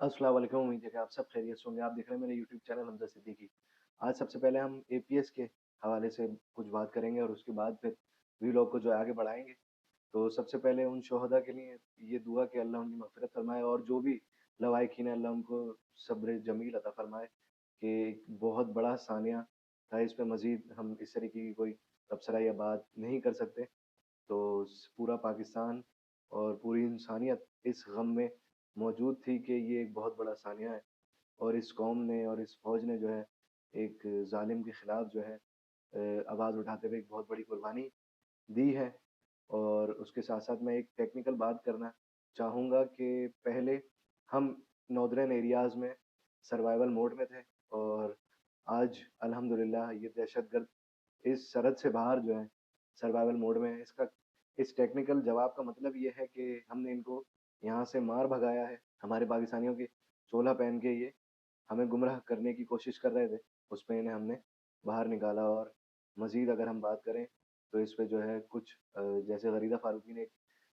अस्सलाम वालेकुम। उम्मीद है कि आप सब खैरियत से होंगे। आप देख रहे हैं मेरे यूट्यूब चैनल हमज़ा सिद्दीकी। आज सबसे पहले हम एपीएस के हवाले से कुछ बात करेंगे और उसके बाद फिर व्लॉग को जो है आगे बढ़ाएँगे। तो सबसे पहले उन शोहदा के लिए ये दुआ कि अल्लाह उनकी मग़फ़िरत फ़रमाए और जो भी लवाहिकीन हैं अल्लाह उनको सब्र जमील अता फ़रमाए कि एक बहुत बड़ा सानिया था। इस पे मज़ीद हम इस तरीके की कोई तबसरा या बात नहीं कर सकते। तो पूरा पाकिस्तान और पूरी इंसानियत इस गम में मौजूद थी कि ये एक बहुत बड़ा सानिया है और इस कौम ने और इस फ़ौज ने जो है एक ज़ालिम के ख़िलाफ़ जो है आवाज़ उठाते हुए एक बहुत बड़ी कुर्बानी दी है। और उसके साथ-साथ मैं एक टेक्निकल बात करना चाहूँगा कि पहले हम नॉर्दर्न एरियाज़ में सर्वाइवल मोड में थे और आज अल्हम्दुलिल्लाह ये दहशतगर्द इस सरहद से बाहर जो है सर्वाइवल मोड में है। इसका इस टेक्निकल जवाब का मतलब ये है कि हमने इनको यहाँ से मार भगाया है। हमारे पाकिस्तानियों के चोला पहन के ये हमें गुमराह करने की कोशिश कर रहे थे, उसमें इन्हें हमने बाहर निकाला। और मज़ीद अगर हम बात करें तो इस पे जो है कुछ जैसे गरीदा फ़ारूकी ने एक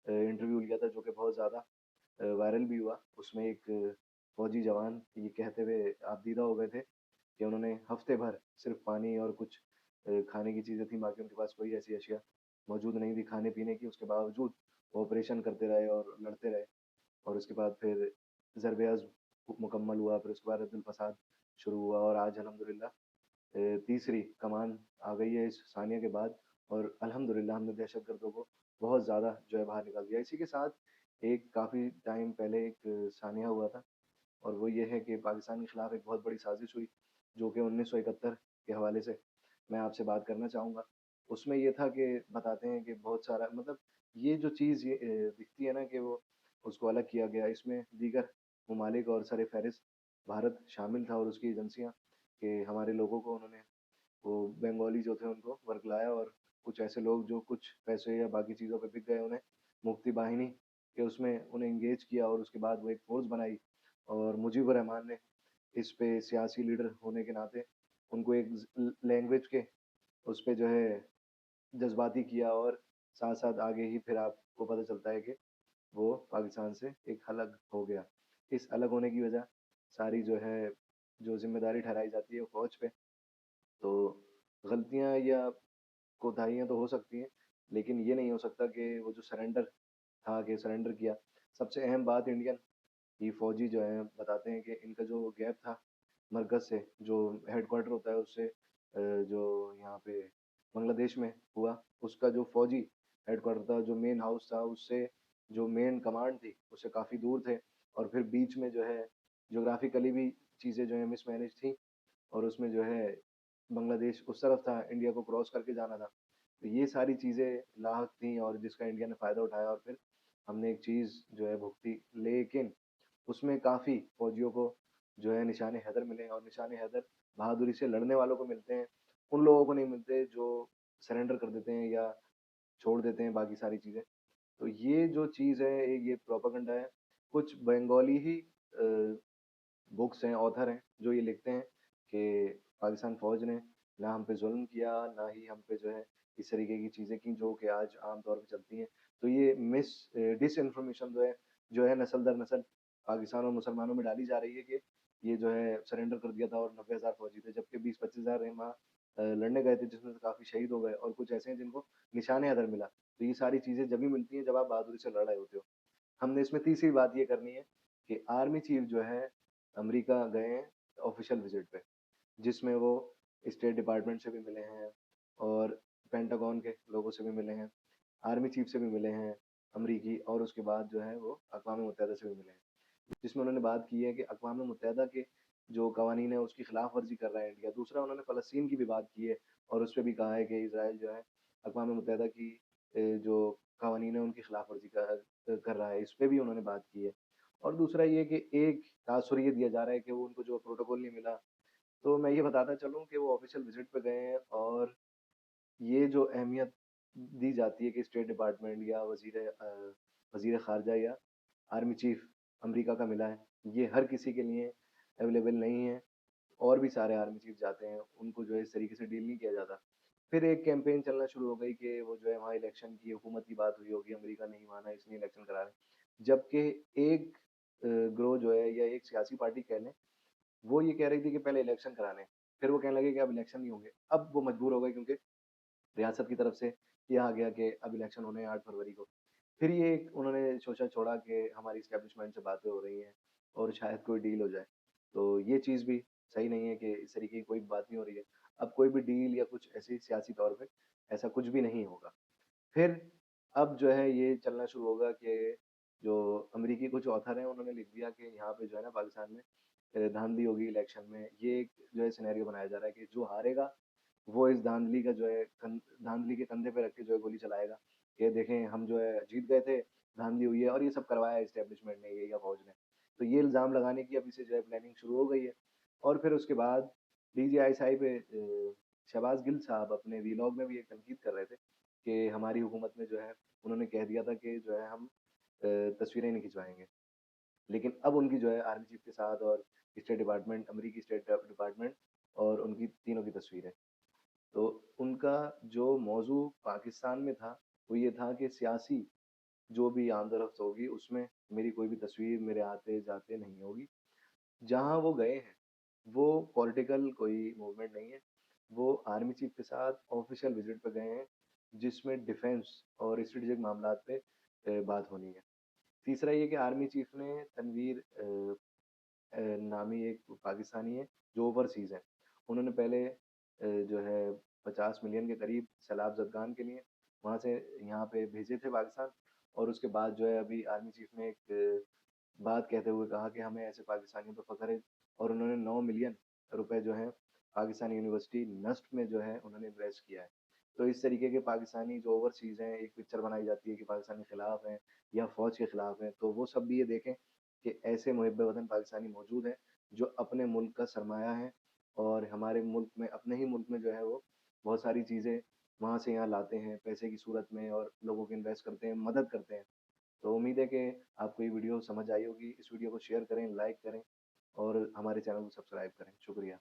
इंटरव्यू लिया था जो कि बहुत ज़्यादा वायरल भी हुआ। उसमें एक फ़ौजी जवान ये कहते हुए आप दीदा हो गए थे कि उन्होंने हफ़्ते भर सिर्फ़ पानी और कुछ खाने की चीज़ें थी, बाकी उनके पास कोई ऐसी अशिया मौजूद नहीं थी खाने-पीने की। उसके बावजूद वो ऑपरेशन करते रहे और लड़ते रहे और उसके बाद फिर ज़र-ए-अज़्म मुकम्मल हुआ, फिर उसके बाद अब्दुल फ़साद शुरू हुआ और आज अल्हम्दुलिल्लाह तीसरी कमान आ गई है इस सानिया के बाद और अल्हम्दुलिल्लाह हमने दहशतगर्दों को बहुत ज़्यादा जो है बाहर निकाल दिया। इसी के साथ एक काफ़ी टाइम पहले एक सानिया हुआ था और वो ये है कि पाकिस्तान के खिलाफ एक बहुत बड़ी साज़िश हुई, जो कि 1971 के हवाले से मैं आपसे बात करना चाहूँगा। उसमें ये था कि बताते हैं कि बहुत सारा मतलब ये जो चीज़ ये दिखती है ना कि वो उसको अलग किया गया। इसमें दीगर ममालिक और सर-ए-फ़हरिस्त भारत शामिल था और उसकी एजेंसियाँ कि हमारे लोगों को उन्होंने वो बंगाली जो थे उनको वर्क लाया और कुछ ऐसे लोग जो कुछ पैसे या बाकी चीज़ों पे बिक गए, उन्हें मुक्ति बाहिनी के उसमें उन्हें एंगेज किया और उसके बाद वो एक फ़ोर्स बनाई और मुजीबुर रहमान ने इस पे सियासी लीडर होने के नाते उनको एक लैंग्वेज के उस पे जो है जज़्बाती किया और साथ-साथ आगे ही फिर आपको पता चलता है कि वो पाकिस्तान से एक अलग हो गया। इस अलग होने की वजह सारी जो है, जो ज़िम्मेदारी ठहराई जाती है वो फ़ौज पे। तो गलतियाँ या कोताहियाँ तो हो सकती हैं, लेकिन ये नहीं हो सकता कि वो जो सरेंडर था कि सरेंडर किया। सबसे अहम बात इंडियन ये फ़ौजी जो हैं बताते हैं कि इनका जो गैप था मरकज़ से, जो हेडक्वार्टर होता है उससे जो यहाँ पे बांग्लादेश में हुआ, उसका जो फ़ौजी हेडक्वार्टर था, जो मेन हाउस था, उससे जो मेन कमांड थी, उससे काफ़ी दूर थे और फिर बीच में जो है ज्योग्राफ़िकली भी चीज़ें जो हैं मिसमैनेज थी और उसमें जो है बांग्लादेश उस तरफ था, इंडिया को क्रॉस करके जाना था। तो ये सारी चीज़ें लाहक थी और जिसका इंडिया ने फ़ायदा उठाया और फिर हमने एक चीज़ जो है भुगती। लेकिन उसमें काफ़ी फ़ौजियों को जो है निशाने हैदर मिले और निशाने हैदर बहादुरी से लड़ने वालों को मिलते हैं। उन लोगों को नहीं मिलते जो सरेंडर कर देते हैं या छोड़ देते हैं बाकी सारी चीज़ें। तो ये जो चीज़ है ये प्रोपेगेंडा है। कुछ बंगाली ही बुक्स हैं, ऑथर हैं जो ये लिखते हैं कि पाकिस्तान फ़ौज ने ना हम पे ज़ुल्म किया, ना ही हम पे जो है इस तरीके की चीज़ें की जो कि आज आम तौर पे चलती हैं। तो ये डिसइन्फॉर्मेशन जो है नस्ल दर नस्ल पाकिस्तान और मुसलमानों में डाली जा रही है कि ये जो है सरेंडर कर दिया था और 90,000 फ़ौजी थे, जबकि 20-25,000 वहाँ लड़ने गए थे जिसमें से काफ़ी शहीद हो गए और कुछ ऐसे हैं जिनको निशाने हैदर मिला। तो ये सारी चीज़ें जभी मिलती हैं जब आप बहादुरी से लड़ रहे होते हो। हमने इसमें तीसरी बात ये करनी है कि आर्मी चीफ जो है अमेरिका गए हैं ऑफिशियल विजिट पे, जिसमें वो स्टेट डिपार्टमेंट से भी मिले हैं और पेंटागन के लोगों से भी मिले हैं, आर्मी चीफ से भी मिले हैं अमरीकी और उसके बाद जो है वो अक़वाम मुत्तहिदा से भी मिले हैं। जिसमें उन्होंने बात की है कि अक़वाम मुत्तहिदा के जो कवानीन है उसकी खिलाफ वर्जी कर रहा है इंडिया। दूसरा उन्होंने फ़लस्तीन की भी बात की है और उस पे भी कहा है कि इज़राइल जो है अक़वाम मुत्तहिदा की जो कवानीन है उनकी खिलाफ वर्जी कर रहा है। इस पे भी उन्होंने बात की है। और दूसरा ये कि एक तासुर ये दिया जा रहा है कि वो उनको जो प्रोटोकॉल नहीं मिला। तो मैं ये बताता चलूँ कि वो ऑफ़िशियल विज़िट पे गए हैं और ये जो अहमियत दी जाती है कि स्टेट डिपार्टमेंट या वज़ीर ख़ारजा या आर्मी चीफ़ अमेरिका का मिला है, ये हर किसी के लिए अवेलेबल नहीं है। और भी सारे आर्मी चीफ जाते हैं, उनको जो है इस तरीके से डील नहीं किया जाता। फिर एक कैंपेन चलना शुरू हो गई कि वो जो है वहाँ इलेक्शन की हुकूमत की बात हुई होगी, अमेरिका नहीं माना इसलिए इलेक्शन करा रहे हैं। जबकि एक ग्रोह जो है या एक सियासी पार्टी कह लें, वो ये कह रही थी कि पहले इलेक्शन कराने हैं। फिर वो कहने लगे कि अब इलेक्शन नहीं होंगे। अब वो मजबूर हो गए क्योंकि रियासत की तरफ से ये आ गया कि अब इलेक्शन होने हैं 8 फरवरी को। फिर ये एक उन्होंने सोचा छोड़ा कि हमारी एस्टेब्लिशमेंट से बातें हो रही हैं और शायद कोई डील हो जाए। तो ये चीज़ भी सही नहीं है कि इस तरीके की कोई बात नहीं हो रही है। अब कोई भी डील या कुछ ऐसी सियासी तौर पे ऐसा कुछ भी नहीं होगा। फिर अब जो है ये चलना शुरू होगा कि जो अमेरिकी कुछ ऑथर हैं उन्होंने लिख दिया कि यहाँ पे जो है ना पाकिस्तान में धांधली होगी इलेक्शन में। ये एक जो है सिनेरियो बनाया जा रहा है कि जो हारेगा वो इस धांधली का जो है धांधली के कंधे पे रख के जो है गोली चलाएगा। ये देखें हम जो है जीत गए थे, धांधली हुई है और ये सब करवाया है एस्टेब्लिशमेंट ने ये या फौज ने। तो ये इल्ज़ाम लगाने की अभी से जो है प्लानिंग शुरू हो गई है। और फिर उसके बाद डीजीआईएसआई पे शहबाज गिल साहब अपने वीलॉग में भी एक तनकीद कर रहे थे कि हमारी हुकूमत में जो है उन्होंने कह दिया था कि जो है हम तस्वीरें नहीं खिंचवाएँगे। लेकिन अब उनकी जो है आर्मी चीफ के साथ और स्टेट डिपार्टमेंट अमेरिकी स्टेट डिपार्टमेंट और उनकी तीनों की तस्वीरें। तो उनका जो मौज़ू पाकिस्तान में था, वो ये था कि सियासी जो भी आमद-ओ-रफ़्त होगी उसमें मेरी कोई भी तस्वीर मेरे आते-जाते नहीं होगी। जहाँ वो गए हैं, वो पॉलिटिकल कोई मूवमेंट नहीं है। वो आर्मी चीफ के साथ ऑफ़िशियल विज़िट पे गए हैं, जिसमें डिफेंस और स्ट्रेटेजिक मामलात पे बात होनी है। तीसरा ये कि आर्मी चीफ ने तनवीर नामी एक पाकिस्तानी है, जो ओवरसीज़ है। उन्होंने पहले जो है 50 मिलियन के करीब सैलाब ज़दगान के लिए वहाँ से यहाँ पे भेजे थे पाकिस्तान और उसके बाद जो है अभी आर्मी चीफ ने एक बात कहते हुए कहा कि हमें ऐसे पाकिस्तानियों पे फ़ख्र है और उन्होंने 9 मिलियन रुपए जो हैं पाकिस्तान यूनिवर्सिटी नस्ट में जो है उन्होंने इन्वेस्ट किया है। तो इस तरीके के पाकिस्तानी जो ओवरसीज़ हैं, एक पिक्चर बनाई जाती है कि पाकिस्तान के खिलाफ हैं या फ़ौज के खिलाफ हैं, तो वो सब भी ये देखें कि ऐसे मुहिब्बे वतन पाकिस्तानी मौजूद हैं, जो अपने मुल्क का सरमाया है और हमारे मुल्क में अपने ही मुल्क में जो है वो बहुत सारी चीज़ें वहाँ से यहाँ लाते हैं, पैसे की सूरत में और लोगों को इन्वेस्ट करते हैं, मदद करते हैं। तो उम्मीद है कि आपको ये वीडियो समझ आई होगी। इस वीडियो को शेयर करें, लाइक करें और हमारे चैनल को सब्सक्राइब करें। शुक्रिया।